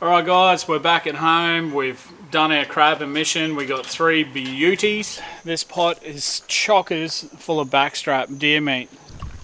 Alright guys, we're back at home. We've done our crab emission. We got 3 beauties. This pot is chockers full of backstrap deer meat.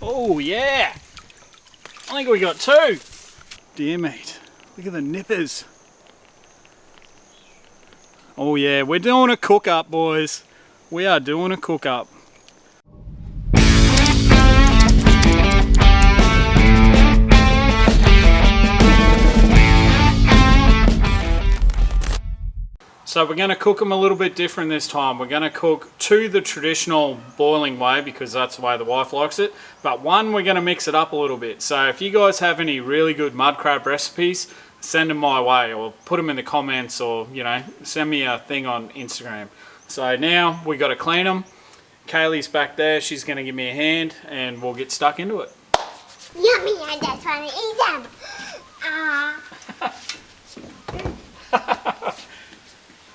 Oh yeah! I think we got 2 deer meat. Look at the nippers. Oh yeah, we're doing a cook up, boys. We are doing a cook up. So we're going to cook them a little bit different this time. We're going to cook 2 the traditional boiling way because that's the way the wife likes it. But 1, we're going to mix it up a little bit. So if you guys have any really good mud crab recipes, send them my way or put them in the comments or, you know, send me a thing on Instagram. So now we got to clean them. Kaylee's back there. She's going to give me a hand and we'll get stuck into it. Yummy, I just want to eat them.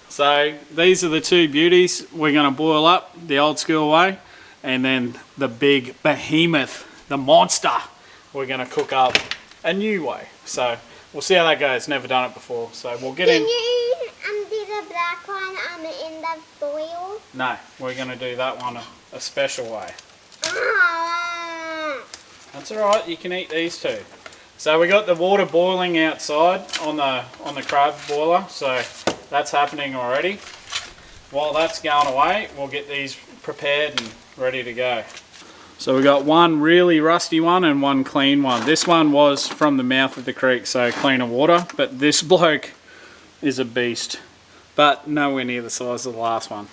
So these are the 2 beauties we're going to boil up the old school way, and then the big behemoth, the monster, we're going to cook up a new way. So we'll see how that goes. Never done it before, so we'll get in. Can you do the black one in the boil? No, we're going to do that one a special way. That's all right. You can eat these 2. So we got the water boiling outside on the crab boiler. So that's happening already. While that's going away, we'll get these prepared and ready to go. So we got 1 really rusty one and 1 clean one. This one was from the mouth of the creek, so cleaner water, but this bloke is a beast, but nowhere near the size of the last one.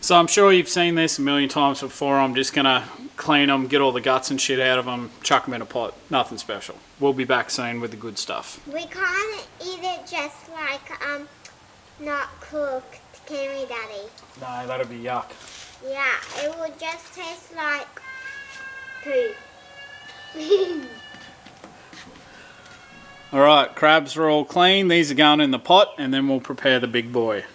So I'm sure you've seen this a million times before. I'm just gonna clean them, get all the guts and shit out of them, chuck them in a pot. Nothing special. We'll be back soon with the good stuff. We can't eat it just like not cooked, can we, Daddy? No, that'd be yuck. Yeah, it would just taste like poo. Alright, crabs are all clean. These are going in the pot and then we'll prepare the big boy.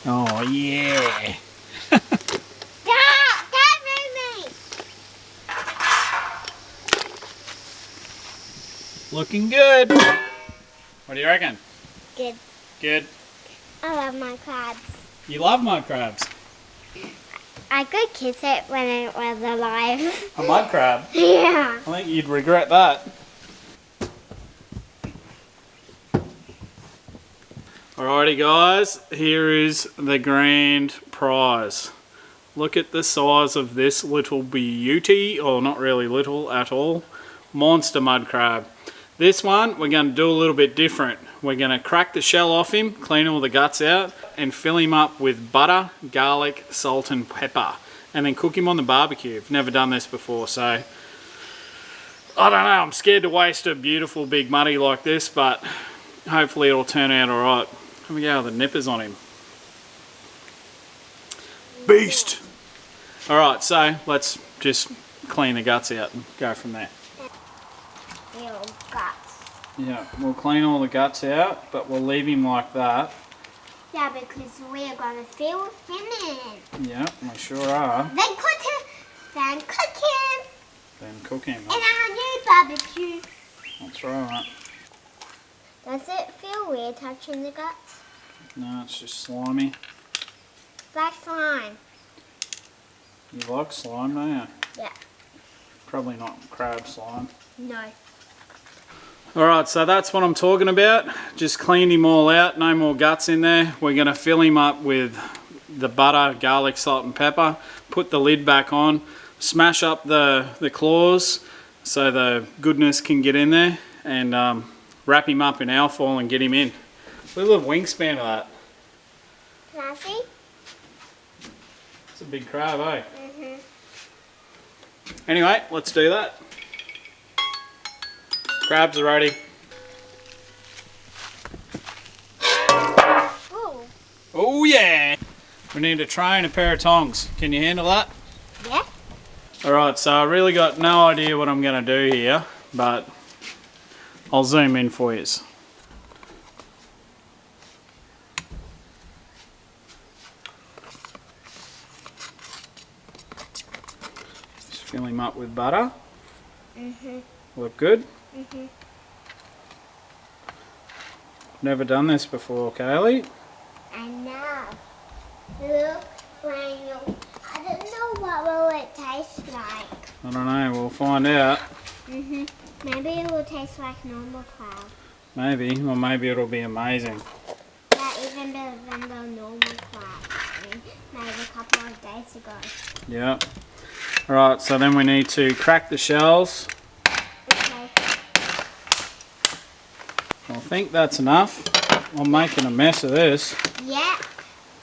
Oh yeah. Dad, move me. Looking good. What do you reckon? Good. Good. I love my crabs. You love mud crabs. I could kiss it when it was alive. A mud crab? Yeah. I think you'd regret that. Alrighty guys, here is the grand prize. Look at the size of this little beauty, or not really little at all, monster mud crab. This one we're going to do a little bit different. We're going to crack the shell off him, clean all the guts out, and fill him up with butter, garlic, salt and pepper. And then cook him on the barbecue. I've never done this before, so I don't know, I'm scared to waste a beautiful big muddy like this, but hopefully it'll turn out alright. Here we go with the nippers on him. Beast! Alright, so let's just clean the guts out and go from there. Little guts. Yeah, we'll clean all the guts out, but we'll leave him like that. Yeah, because we're going to fill him in. Yeah, we sure are. Then cook him. Then cook him. Then cook him. In our new barbecue. That's right. Does it feel weird touching the guts? No, it's just slimy. It's like slime. You like slime, don't you? Yeah. Probably not crab slime. No. Alright, so that's what I'm talking about. Just cleaned him all out, no more guts in there. We're going to fill him up with the butter, garlic, salt and pepper. Put the lid back on. Smash up the claws so the goodness can get in there. And wrap him up in alfoil and get him in. Look at the wingspan of that. Can I see? It's a big crab, eh? Mm-hmm. Anyway, let's do that. Crabs are ready. Ooh. Oh yeah! We need a tray and a pair of tongs. Can you handle that? Yeah. Alright, so I really got no idea what I'm going to do here, but I'll zoom in for you. Just fill him up with butter. Mm-hmm. Look good? Mm-hmm. Never done this before, Kaylee. I know. Look, I don't know what will it taste like. I don't know, we'll find out. Mm-hmm. Maybe it will taste like normal crab. Maybe, or maybe it'll be amazing. Yeah, even better than the normal crab we made a couple of days ago. Yeah. Alright, so then we need to crack the shells. Okay. I think that's enough. I'm making a mess of this. Yeah.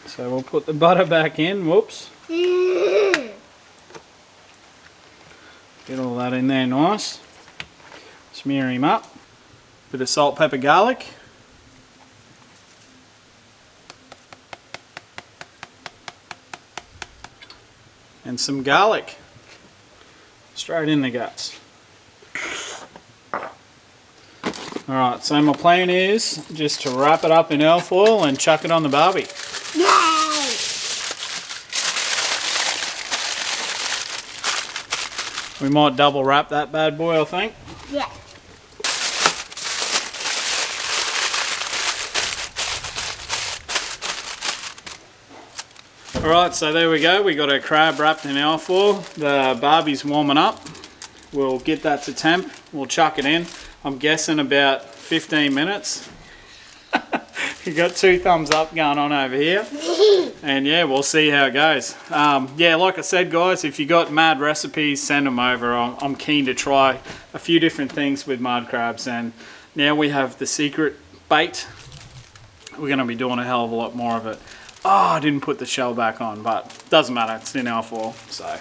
So we'll put the butter back in. Whoops. Mm. Get all that in there nice. Smear him up. Bit of salt, pepper, garlic. And some garlic. Straight in the guts. Alright, so my plan is just to wrap it up in alfoil and chuck it on the barbie. Yay! We might double wrap that bad boy, I think. Yeah. Alright, so there we go. We got our crab wrapped in alfoil. The barbie's warming up. We'll get that to temp. We'll chuck it in. I'm guessing about 15 minutes. You got 2 thumbs up going on over here. And yeah, we'll see how it goes. Yeah, like I said, guys, if you got mad recipes, send them over. I'm keen to try a few different things with mud crabs. And now we have the secret bait. We're going to be doing a hell of a lot more of it. Oh, I didn't put the shell back on, but doesn't matter. It's in alfoil, so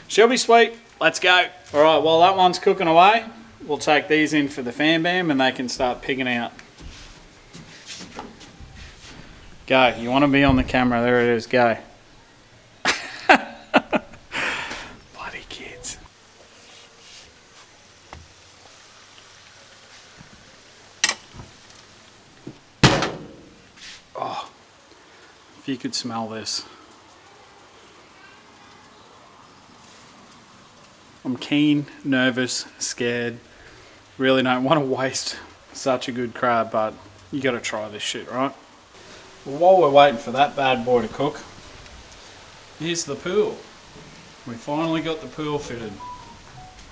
she'll be sweet. Let's go. All right, while that one's cooking away, we'll take these in for the fan bam and they can start pigging out. Go. You want to be on the camera. There it is. Go. Bloody kids. Oh, if you could smell this. I'm keen, nervous, scared. Really don't want to waste such a good crab, but you got to try this shit, right? Well, while we're waiting for that bad boy to cook, here's the pool. We finally got the pool fitted.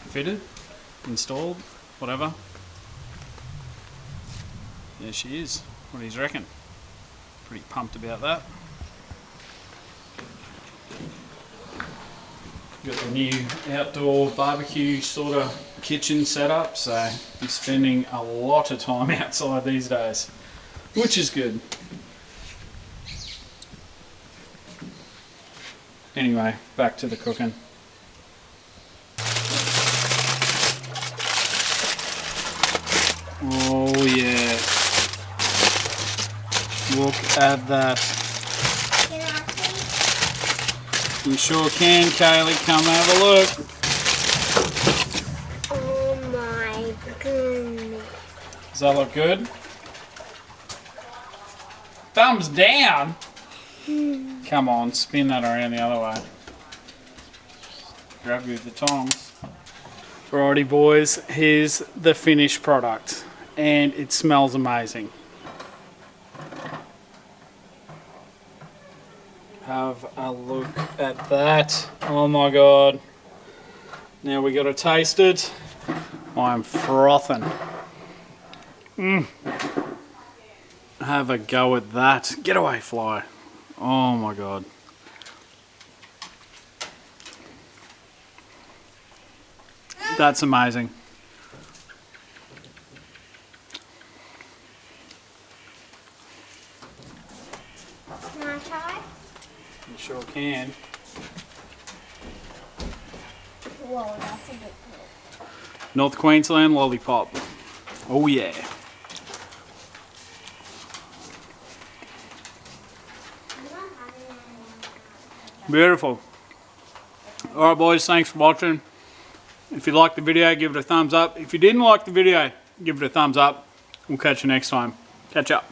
Fitted? Installed? Whatever. There she is. What do you reckon? Pretty pumped about that. Got the new outdoor barbecue sort of kitchen setup, so I'm spending a lot of time outside these days, which is good. Anyway, back to the cooking. Oh yeah. Look at that. Can I see? You sure can, Kaylee. Come have a look. Oh my goodness. Does that look good? Thumbs down? Come on, spin that around the other way. Grab you with the tongs. Alrighty boys, here's the finished product. And it smells amazing. Have a look at that. Oh my god. Now we got to taste it. I'm frothing. Have a go at that. Get away, fly. Oh my god. That's amazing. Can I try? You sure can. Whoa, that's a bit cool. North Queensland lollipop. Oh yeah. Beautiful. Alright boys, thanks for watching. If you liked the video, give it a thumbs up. If you didn't like the video, give it a thumbs up. We'll catch you next time. Catch up.